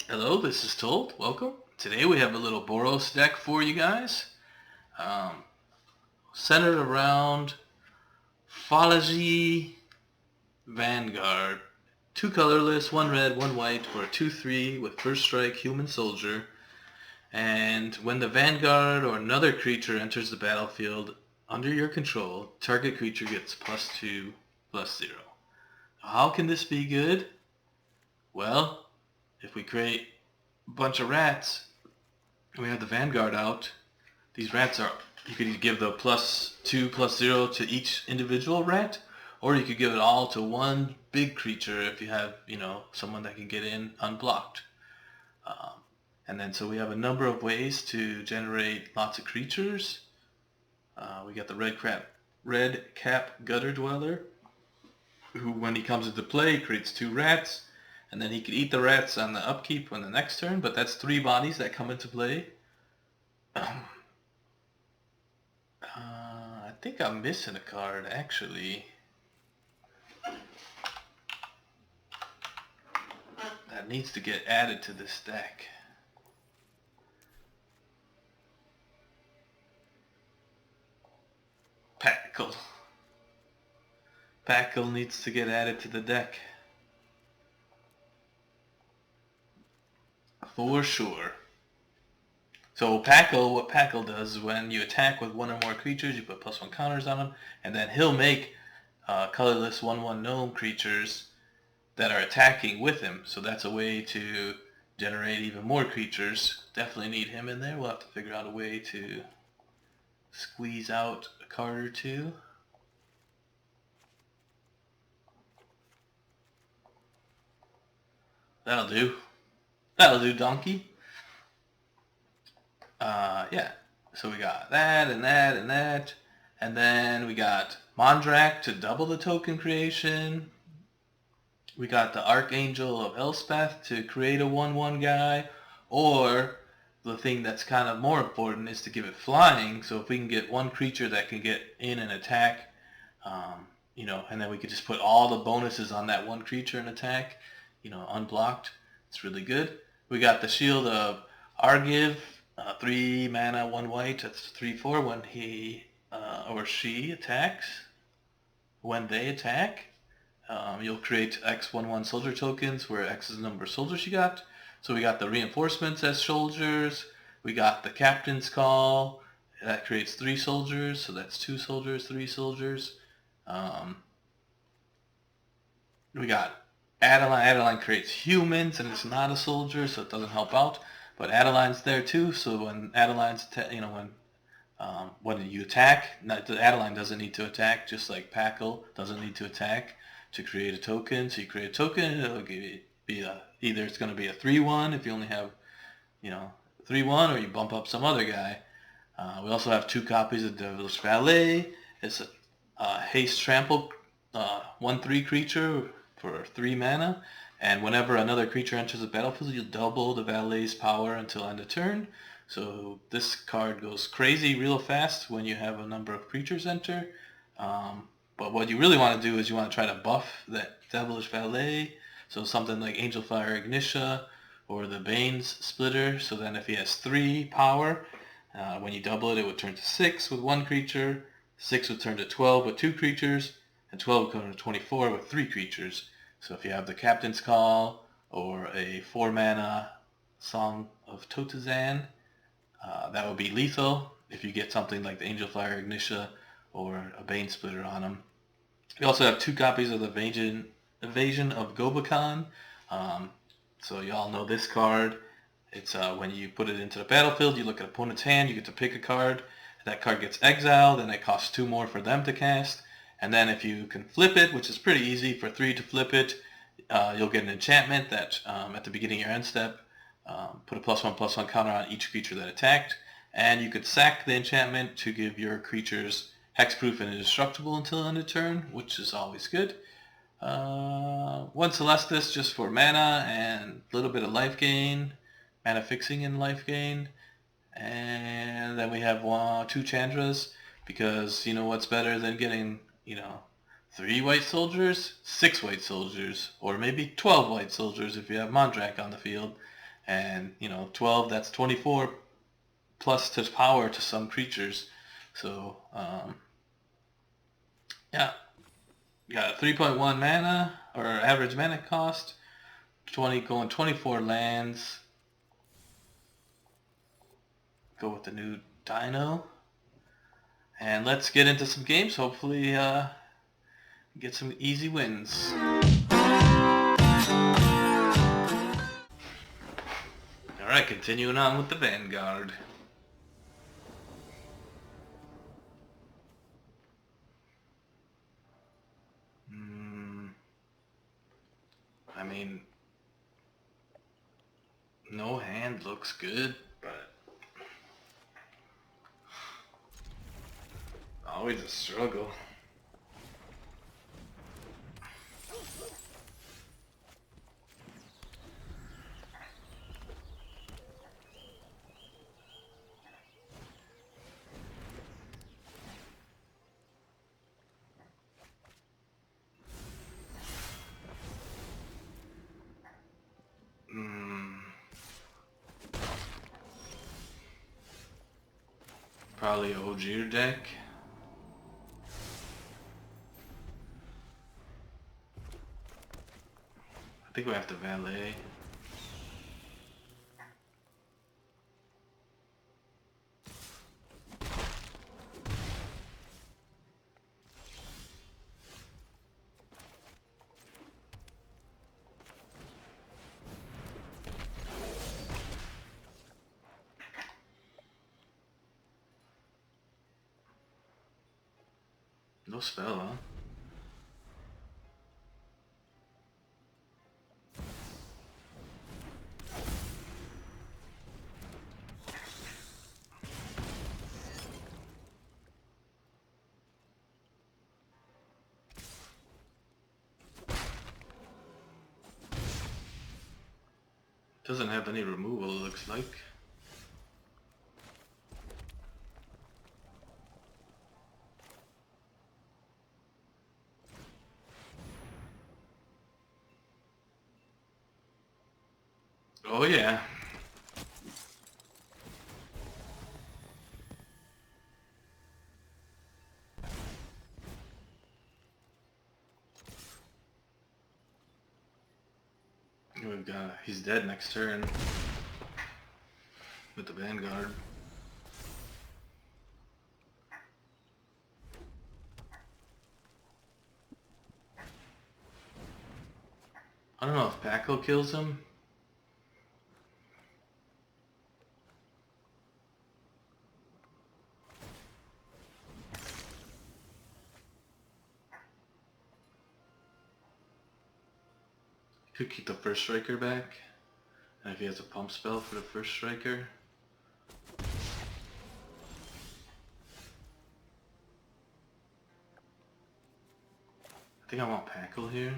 Hello, this is Told. Welcome. Today we have a little Boros deck for you guys, um, centered around Fallaji Vanguard. Two colorless, one red, one white for a 2/3 with first strike human soldier. And when the Vanguard or another creature enters the battlefield under your control, target creature gets +2/+0. How can this be good? Well, if we create a bunch of rats and we have the Vanguard out, these rats are, you could give the +2/+0 to each individual rat, or you could give it all to one big creature if you have, someone that can get in unblocked. Um, and then so we have a number of ways to generate lots of creatures. We got the red cap gutter dweller, who when he comes into play creates 2 rats, and then he could eat the rats on the upkeep on the next turn, but that's 3 bodies that come into play. I think I'm missing a card, actually. That needs to get added to this deck. Pakal. Pakal needs to get added to the deck. For sure. So Pakal, what Pakal does is when you attack with one or more creatures, you put +1 counters on them, and then he'll make colorless 1/1 gnome creatures that are attacking with him. So that's a way to generate even more creatures. Definitely need him in there. We'll have to figure out a way to squeeze out a card or two. That'll do. That'll do, donkey. Yeah. So we got that and that and that. And then we got Mondrak to double the token creation. We got the Archangel of Elspeth to create a 1/1 guy. Or the thing that's kind of more important is to give it flying. So if we can get one creature that can get in and attack, and then we could just put all the bonuses on that one creature and attack, unblocked. It's really good. We got the Shield of Argiv, 3 mana, 1 white. That's 3/4 when he or she attacks. When they attack, you'll create X 1/1 soldier tokens, where X is the number of soldiers you got. So we got the reinforcements as soldiers. We got the captain's call. That creates 3 soldiers, so that's 2 soldiers, 3 soldiers. We got Adeline. Adeline creates humans, and it's not a soldier, so it doesn't help out. But Adeline's there too, so when Adeline's, when you attack, Adeline doesn't need to attack, just like Pakal doesn't need to attack to create a token. So you create a token, it'll either it's going to be a 3/1 if you only have, 3/1, or you bump up some other guy. We also have 2 copies of Devilish Valet. It's a haste trample 1/3 creature for 3 mana, and whenever another creature enters the battlefield, you'll double the Valet's power until end of turn. So this card goes crazy real fast when you have a number of creatures enter. But what you really want to do is you want to try to buff that Devilish Valet. So something like Angelfire Ignitia or the Bane's Splitter. So then if he has 3 power, when you double it, it would turn to 6 with 1 creature. 6 would turn to 12 with 2 creatures. And 12 would turn to 24 with 3 creatures. So if you have the Captain's Call or a 4 mana Song of Totazan, that would be lethal if you get something like the Angelfire Ignitia or a Bane Splitter on them. We also have 2 copies of the Evasion of Gobakhan. So you all know this card. It's when you put it into the battlefield, you look at opponent's hand, you get to pick a card. That card gets exiled, and it costs 2 more for them to cast. And then if you can flip it, which is pretty easy, for 3 to flip it, you'll get an enchantment that at the beginning of your end step, put a +1/+1 counter on each creature that attacked, and you could sack the enchantment to give your creatures hexproof and indestructible until end of turn, which is always good. 1 Celestus just for mana and a little bit of life gain, mana fixing and life gain. And then we have 2 Chandras, because what's better than getting 3 white soldiers, 6 white soldiers, or maybe 12 white soldiers if you have Mondrak on the field. And, 12, that's 24 plus to power to some creatures. So, yeah. Got 3.1 mana, or average mana cost. 24 lands. Go with the new Dino. And let's get into some games. Hopefully, get some easy wins. Alright, continuing on with the Vanguard. I mean, no hand looks good, but always a struggle. Probably a Ogier deck. I think we have to Valet. No spell, huh? Doesn't have any removal, it looks like. Oh yeah. We've got, he's dead next turn with the Vanguard. I don't know if Pakal kills him. Could keep the first striker back. And if he has a pump spell for the first striker. I think I want Pakal here.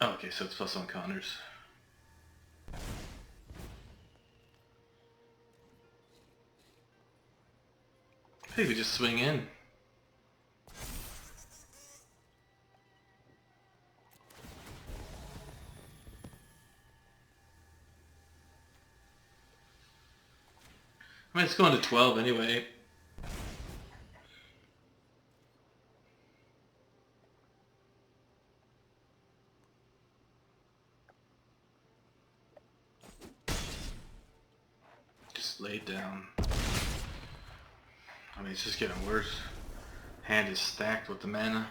Oh, okay, so it's plus on counters. Hey, we just swing in. I mean, it's going to 12 anyway. Just lay it down. I mean, it's just getting worse. Hand is stacked with the mana.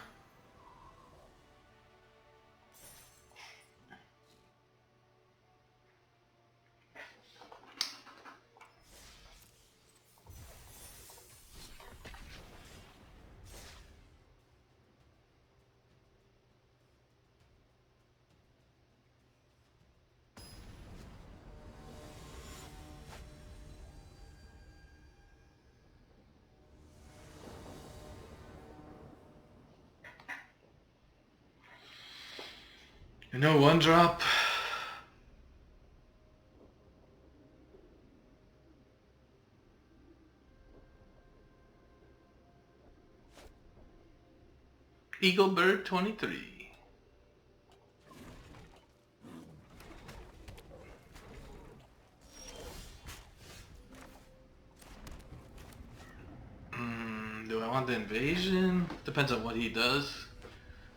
You know, one drop. Eagle Bird 23. Do I want the invasion? Depends on what he does.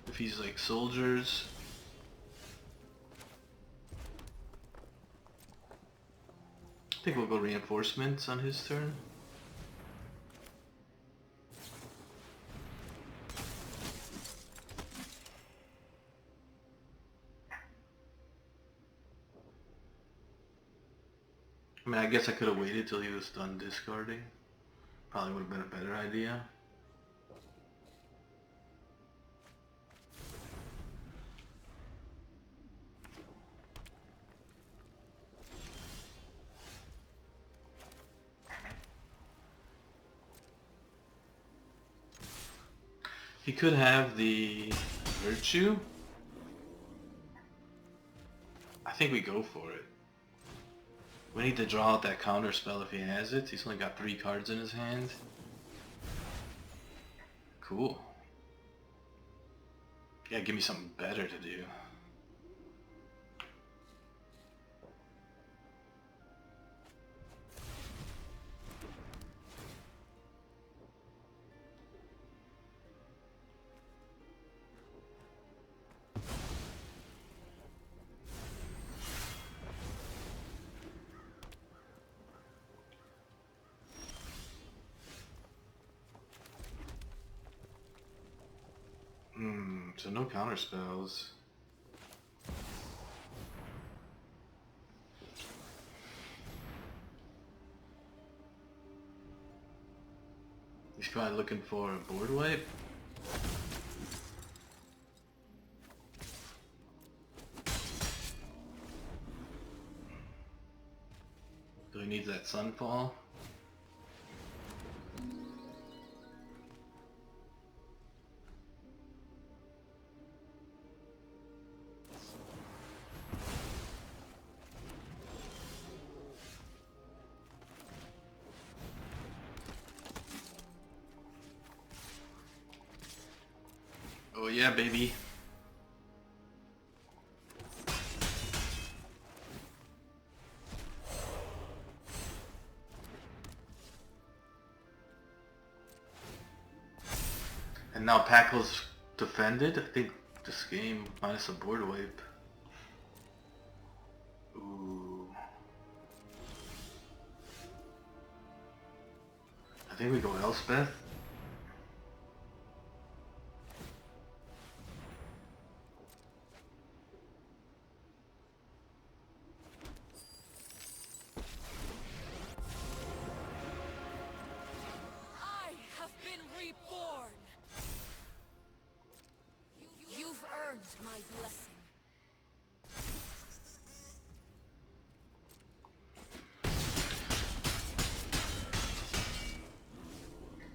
If he's like soldiers. I think we'll go reinforcements on his turn. I mean, I guess I could have waited till he was done discarding. Probably would have been a better idea. He could have the Virtue. I think we go for it. We need to draw out that counter spell if he has it. He's only got 3 cards in his hand. Cool. Yeah, give me something better to do. So no counter spells. He's probably looking for a board wipe. So he needs that Sunfall. Oh yeah, baby. And now Pakkal's defended. I think this game minus a board wipe. Ooh. I think we go Elspeth. My blessing.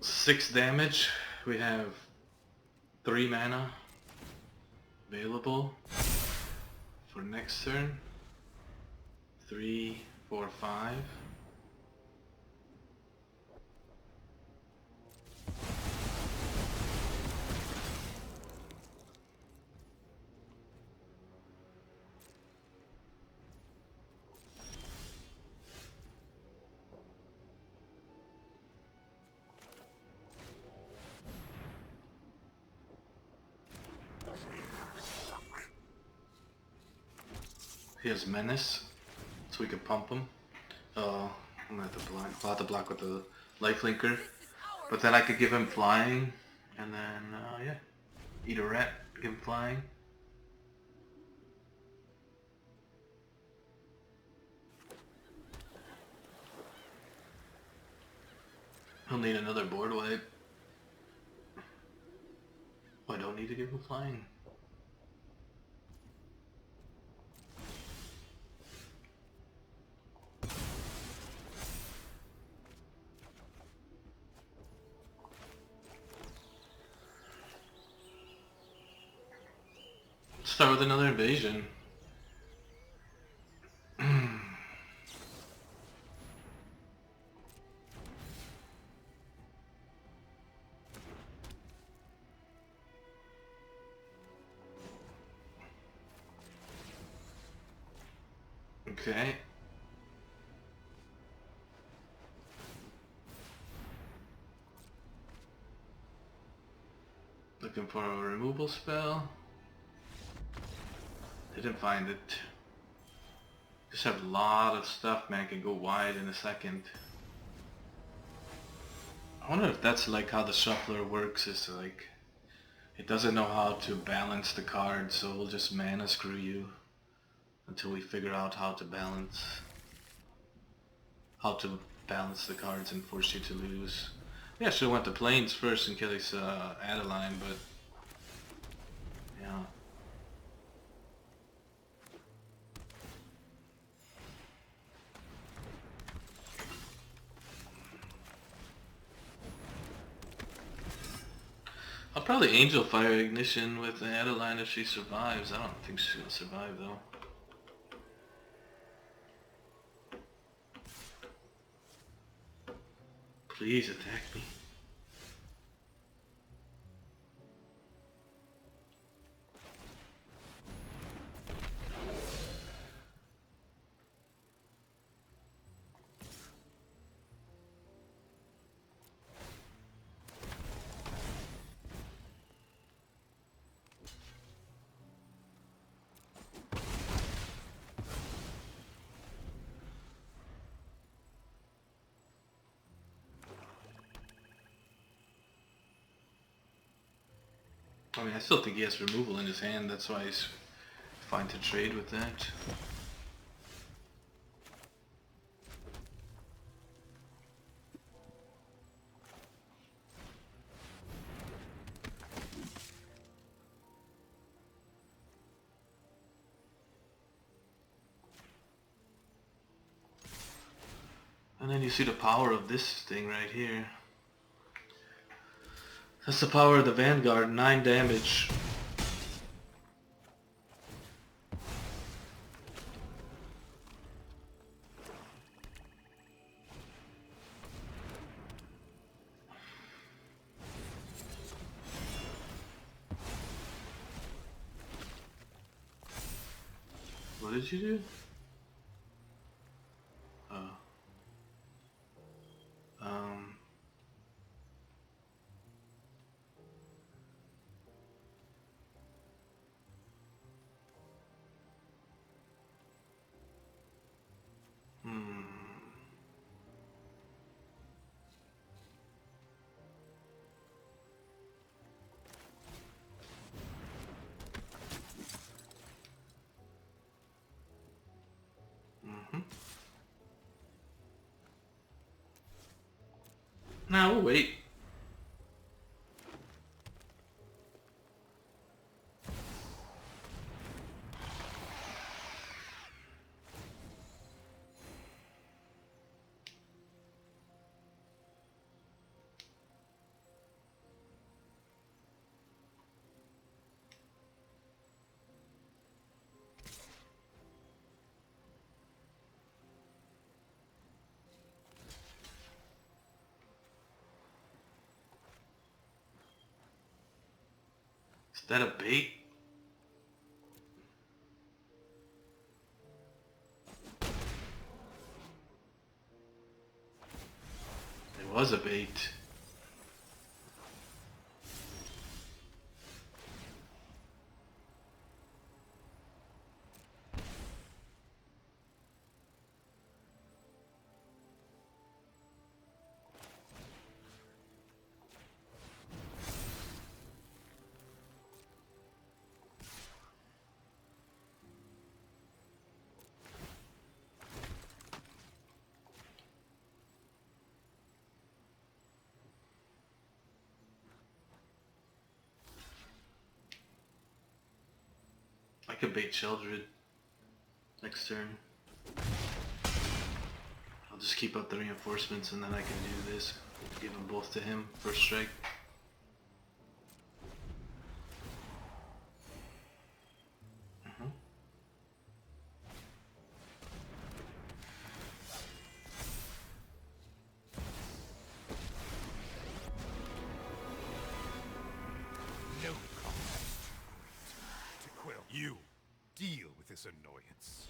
6 damage. We have 3 mana available for next turn. 3, 4, 5. He has Menace, so we can pump him. I'm gonna have to block. I'll have to block with the lifelinker. But then I could give him flying, and then, yeah. Eat a rat, give him flying. He'll need another board wipe. Oh, I don't need to give him flying. Start with another invasion. Okay. Looking for a removal spell. Didn't find it. Just have a lot of stuff, man. Can go wide in a second. I wonder if that's like how the shuffler works. Is like it doesn't know how to balance the cards, so we'll just mana screw you until we figure out how to balance the cards and force you to lose. Yeah, should have went to Plains first and kill his Adeline, but yeah. I'll probably Angel Fire Ignition with Adeline if she survives. I don't think she's gonna survive though. Please attack me. I mean, I still think he has removal in his hand, that's why he's fine to trade with that. And then you see the power of this thing right here. That's the power of the Vanguard, 9 damage. What did you do? Oh. Now we'll wait. Is that a bait? It was a bait. I could bait Sheldred next turn. I'll just keep up the reinforcements and then I can do this. Give them both to him, first strike. You deal with this annoyance.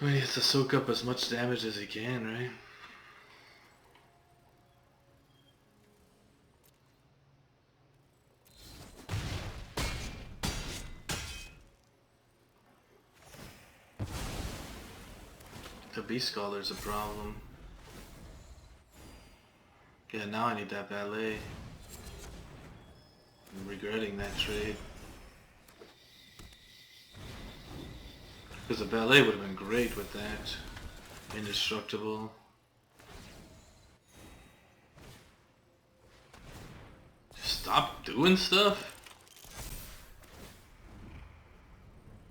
I mean, he has to soak up as much damage as he can, right? The Beast Scholar's a problem. Yeah, now I need that valet. I'm regretting that trade. Because the valet would have been great with that. Indestructible. Stop doing stuff?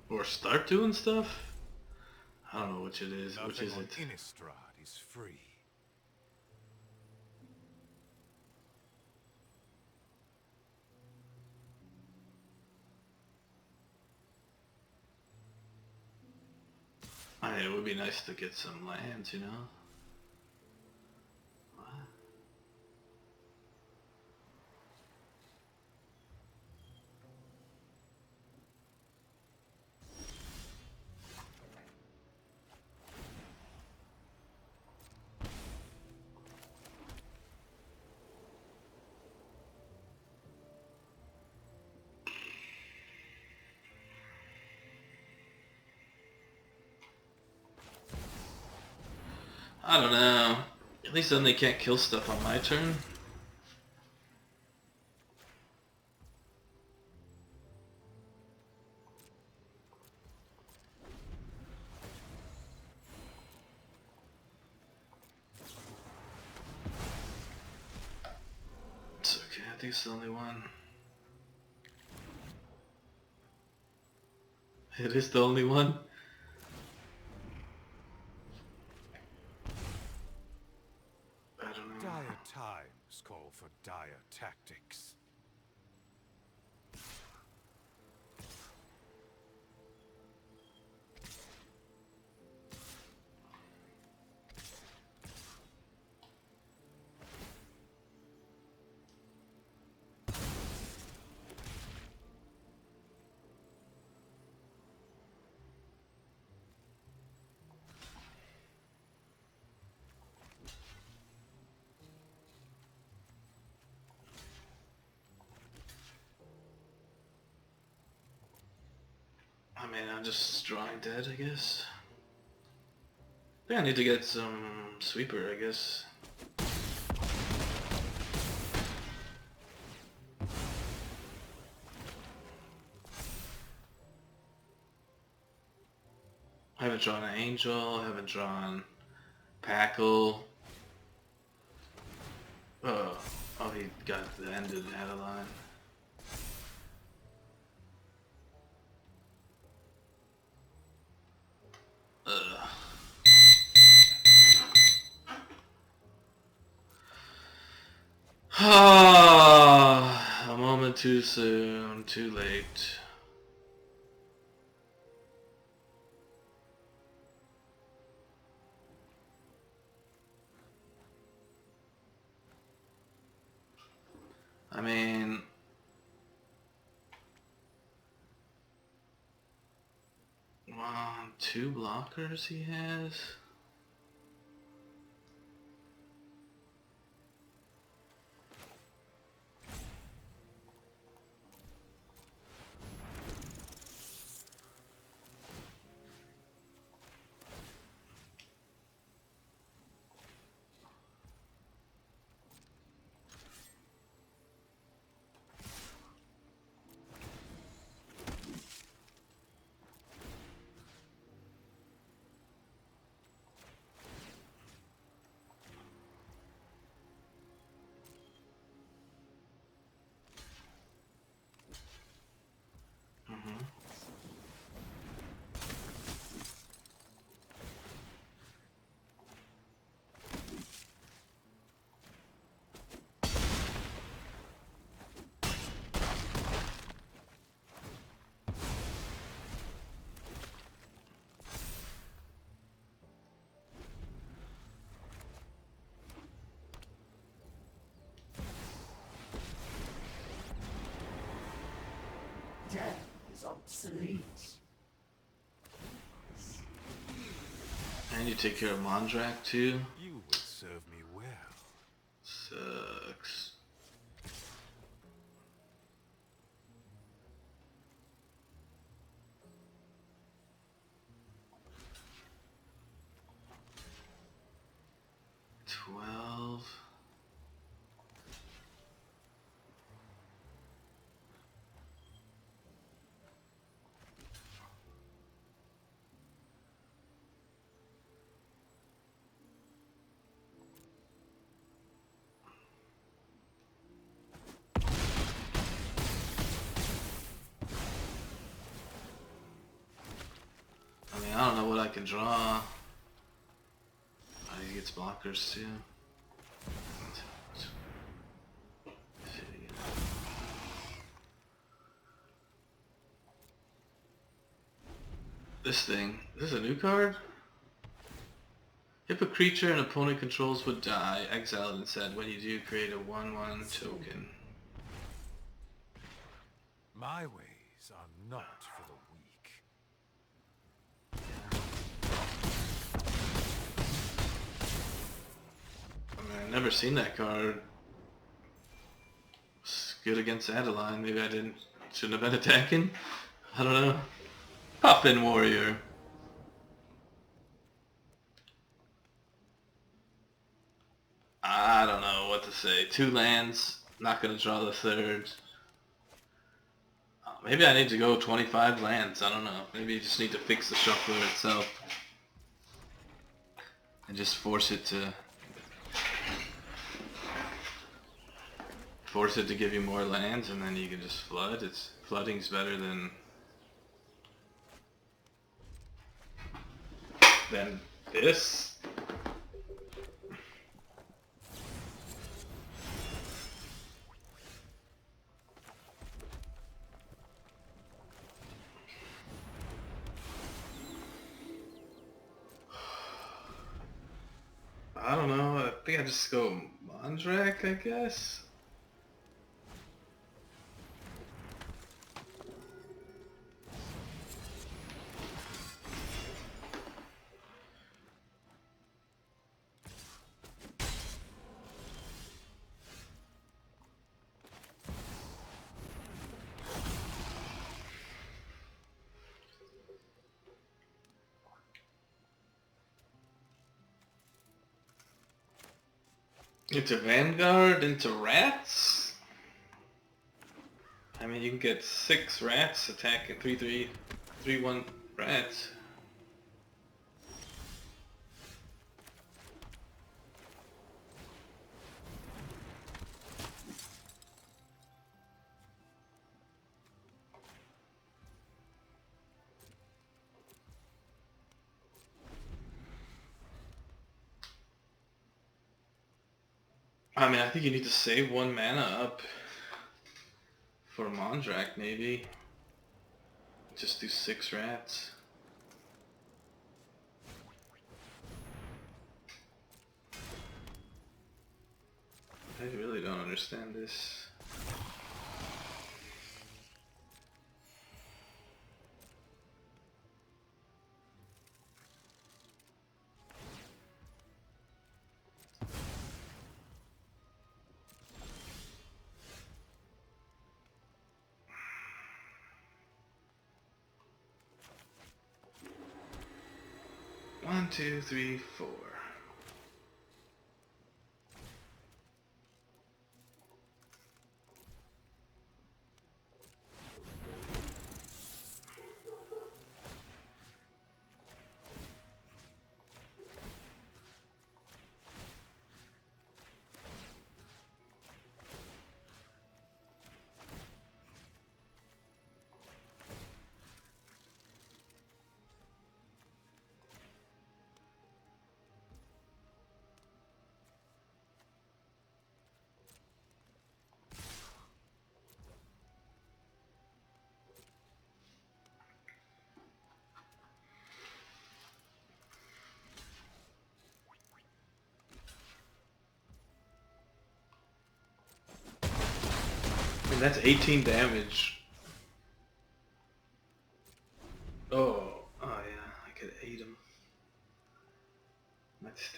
Or start doing stuff? I don't know which it is. Which is it? Innistrad is free. I mean, it would be nice to get some lands, you know? What? I don't know. At least then they can't kill stuff on my turn. It's okay, I think it's the only one. It is the only one? I don't know. Dire times call for dire tactics. I mean, I'm just drawing dead, I guess. I think I need to get some sweeper, I guess. I haven't drawn an angel, I haven't drawn Pakal. Oh, he got the ended Adeline. A moment too soon, too late. I mean, two blockers he has. Obsolete. And you take care of Mondrak too. You would serve me well. Sucks. I mean, I don't know what I can draw. He gets blockers too. This thing. Is this a new card? If a creature an opponent controls would die, exile it instead. When you do, create a 1/1 token. My ways are not for the weak. I mean, I've never seen that card. It's good against Adeline. Maybe I shouldn't have been attacking. I don't know. PuffinWarrior. I don't know what to say. 2 lands. Not gonna draw the third. Maybe I need to go 25 lands. I don't know. Maybe you just need to fix the shuffler itself. And just force it to give you more lands, and then you can just flood. Flooding's better than this. I don't know. I think I just go Mondrak, I guess. Into Vanguard, into rats? I mean, you can get 6 rats attacking 3/3, 3/1 rats. I mean, I think you need to save 1 mana up for Mondrak, maybe. Just do 6 rats. I really don't understand this. One, two, three, four. I mean, that's 18 damage.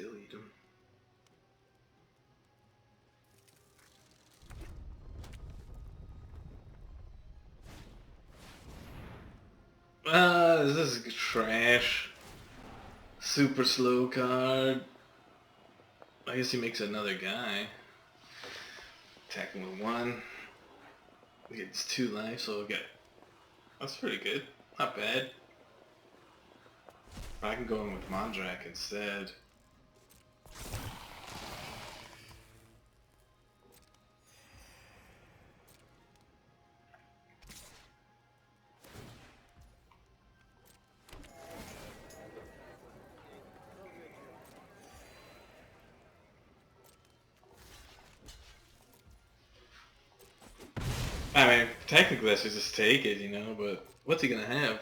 still eat them. This is trash. Super slow card. I guess he makes another guy. Attacking with 1. He gets 2 life, so we'll get... That's pretty good. Not bad. I can go in with Mondrak instead. I mean, technically I should just take it, you know, but what's he gonna have?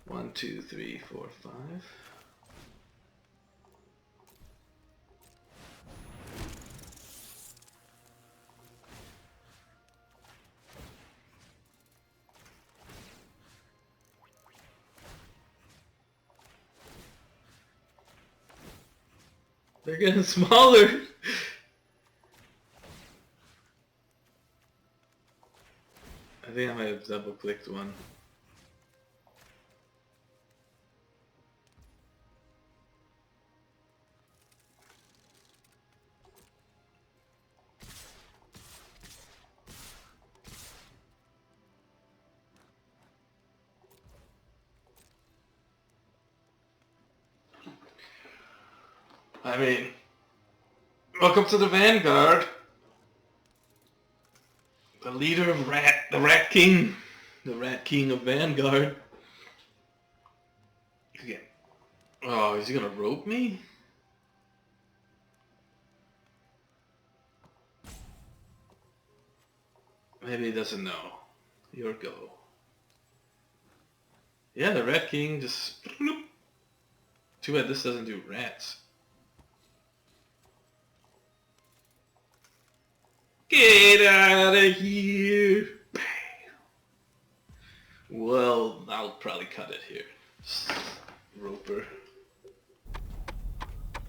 1, 2, 3, 4, 5. They're getting smaller! I think I might have double clicked one. I mean, welcome to the Vanguard. The leader of the Rat King. The Rat King of Vanguard. Again. Oh, is he gonna rope me? Maybe he doesn't know. Your go. Yeah, the Rat King just... Bloop. Too bad this doesn't do rats. Get out of here! Bam. Well, I'll probably cut it here. Roper.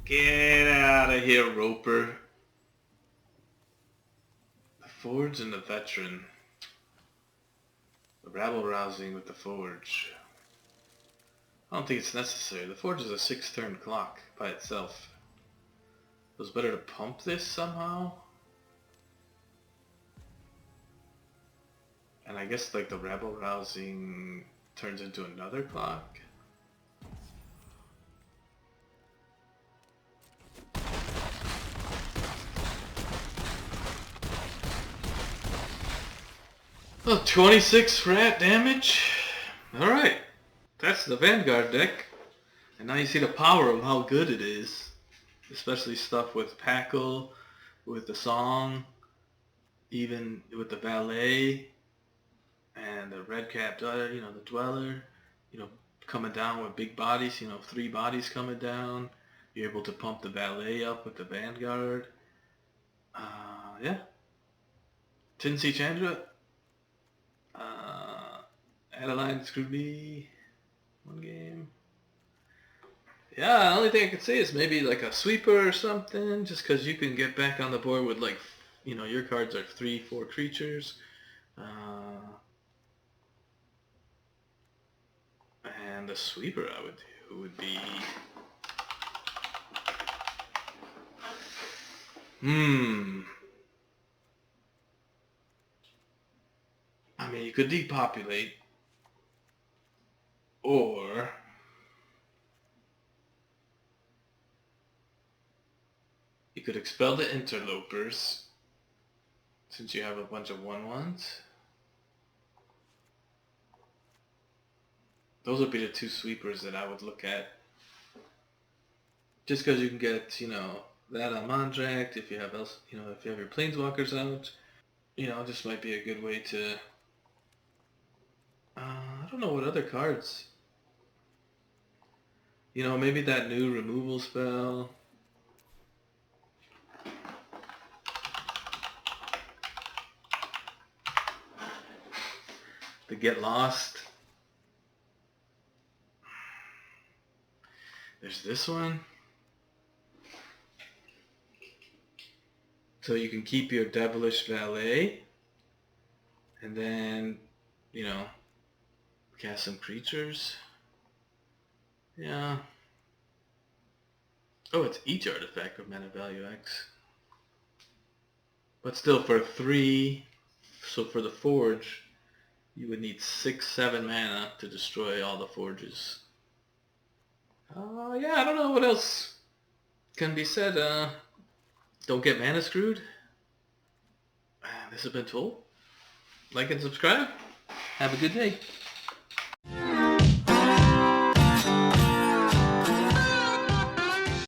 Get out of here, Roper. The Forge and the Veteran. The rabble rousing with the Forge. I don't think it's necessary. The Forge is a 6-turn clock by itself. It was better to pump this somehow. And I guess like the rabble rousing turns into another clock. Oh, 26 rat damage. Alright. That's the Vanguard deck. And now you see the power of how good it is. Especially stuff with Pakal, with the Song, even with the Valet, and the Red Cap, you know, the Dweller, you know, coming down with big bodies, you know, 3 bodies coming down. You're able to pump the Valet up with the Vanguard. Yeah. Tinsi Chandra. Adeline screwed me 1 game. Yeah, the only thing I could say is maybe like a sweeper or something, just because you can get back on the board with like, you know, your cards are 3, 4 creatures. And the sweeper I would do would be... I mean, you could depopulate, or you could expel the interlopers, since you have a bunch of 1/1s. Those would be the 2 sweepers that I would look at. Just because you can get, you know, that on Mondrak, if you have else, you know, if you have your planeswalkers out, you know, this might be a good way to. I don't know what other cards. You know, maybe that new removal spell. The Get Lost. There's this one. So you can keep your Devilish Valet. And then, you know, cast some creatures. Yeah. Oh, it's each artifact with mana value X. But still, for 3, so for the Forge, you would need 6, 7 mana to destroy all the Forges. Yeah, I don't know what else can be said. Don't get mana screwed. This has been Tool. Like and subscribe. Have a good day.